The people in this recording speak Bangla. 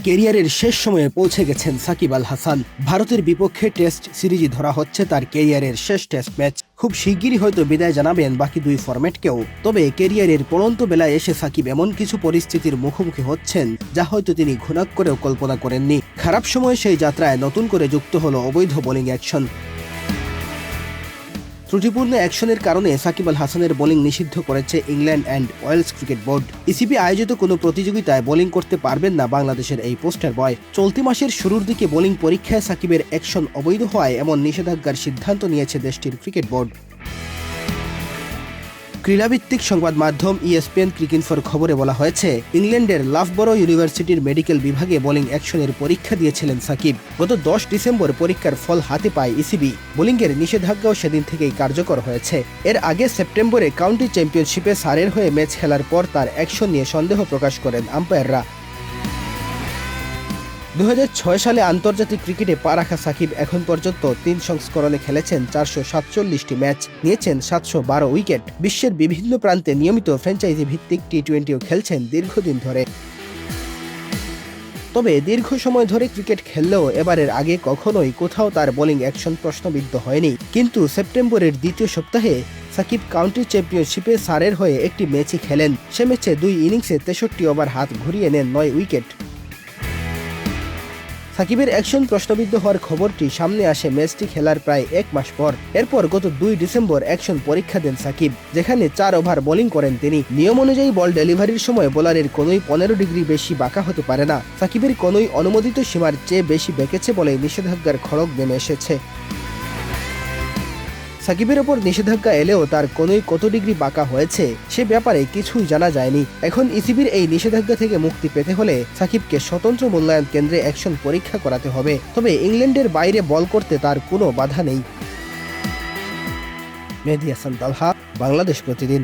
ক্যারিয়ারের শেষ সময়ে পৌঁছে গেছেন সাকিব আল হাসান। ভারতের বিপক্ষে টেস্ট সিরিজই ধরা হচ্ছে তার ক্যারিয়ারের শেষ টেস্ট ম্যাচ। খুব শিগগিরই হয়তো বিদায় জানাবেন বাকি দুই ফরম্যাটকেও। তবে ক্যারিয়ারের পড়ন্ত বেলায় এসে সাকিব এমন কিছু পরিস্থিতির মুখোমুখি হচ্ছেন যা হয়তো তিনি ঘুণাক করেও কল্পনা করেননি। খারাপ সময়ে সেই যাত্রায় নতুন করে যুক্ত হলো অবৈধ বোলিং অ্যাকশন। ত্রুটিপূর্ণ অ্যাকশনের কারণে সাকিব আল হাসানের বোলিং নিষিদ্ধ করেছে England and Wales cricket board. ECB আয়োজিত কোনো প্রতিযোগিতায় বোলিং করতে পারবেন না বাংলাদেশের এই পোস্টার বয়। চলতি মাসের শুরুর দিকে বোলিং পরীক্ষায় সাকিবের অ্যাকশন অবৈধ হওয়ায় এমন নিষেধাজ্ঞার সিদ্ধান্ত নিয়েছে দেশটির ক্রিকেট বোর্ড। ক্রীড়াভিত্তিক সংবাদ মাধ্যম ESPN ক্রিকইনফোর খবরে বলা হয়েছে, ইংল্যান্ডের লাফবরো ইউনিভার্সিটির মেডিকেল বিভাগে বোলিং অ্যাকশনের পরীক্ষা দিয়েছিলেন সাকিব। গত 10 ডিসেম্বর পরীক্ষার ফল হাতে পায় ইসিবি। বোলিংয়ের নিষেধাজ্ঞাও সেদিন থেকেই কার্যকর হয়েছে। এর আগে সেপ্টেম্বরে কাউন্টি চ্যাম্পিয়নশিপে সারের হয়ে ম্যাচ খেলার পর তার অ্যাকশন নিয়ে সন্দেহ প্রকাশ করেন আম্পায়াররা। 2006 সালে আন্তর্জাতিক ক্রিকেটে পা রাখা সাকিব এখন পর্যন্ত 3 সংস্করণে খেলেছেন 447টি ম্যাচ, নিয়েছেন 712 উইকেট। বিশ্বের বিভিন্ন প্রান্তে নিয়মিত ফ্র্যাঞ্চাইজি ভিত্তিক টি20ও খেলছেন দীর্ঘদিন ধরে। তবে দীর্ঘ সময় ধরে ক্রিকেট খেললেও এবারের আগে কখনোই কোথাও তার বোলিং অ্যাকশন প্রশ্নবিদ্ধ হয়নি। কিন্তু সেপ্টেম্বরের দ্বিতীয় সপ্তাহে সাকিব কাউন্টি চ্যাম্পিয়নশিপে সারের হয়ে একটি ম্যাচই খেলেন। সে ম্যাচে 2 ইনিংসে 63 ওভার হাত ঘুরিয়ে নেন 9 উইকেট। সাকিবের অ্যাকশন প্রশ্নবিদ্ধ হওয়ার খবরটি সামনে আসে ম্যাচটি খেলার প্রায় 1 মাস পর। এরপর গত 2 ডিসেম্বর অ্যাকশন পরীক্ষা দেন সাকিব, যেখানে 4 ওভার বোলিং করেন তিনি। নিয়ম অনুযায়ী বল ডেলিভারির সময় বোলারের কোনোই 15 ডিগ্রি বেশি বাঁকা হতে পারে না। সাকিবের কোনোই অনুমোদিত সীমার চেয়ে বেশি বেঁকেছে বলে নিষেধাজ্ঞার খড়গ নেমে এসেছে। সাকিবের ওপর নিষেধাজ্ঞা এলেও তার কোনোই কত ডিগ্রি বাঁকা হয়েছে সে ব্যাপারে কিছুই জানা যায়নি। এখন ইসিবির এই নিষেধাজ্ঞা থেকে মুক্তি পেতে হলে সাকিবকে স্বতন্ত্র মূল্যায়ন কেন্দ্রে অ্যাকশন পরীক্ষা করাতে হবে। তবে ইংল্যান্ডের বাইরে বল করতে তার কোনো বাধা নেই। মেহেদী হাসান তালহা, বাংলাদেশ প্রতিদিন।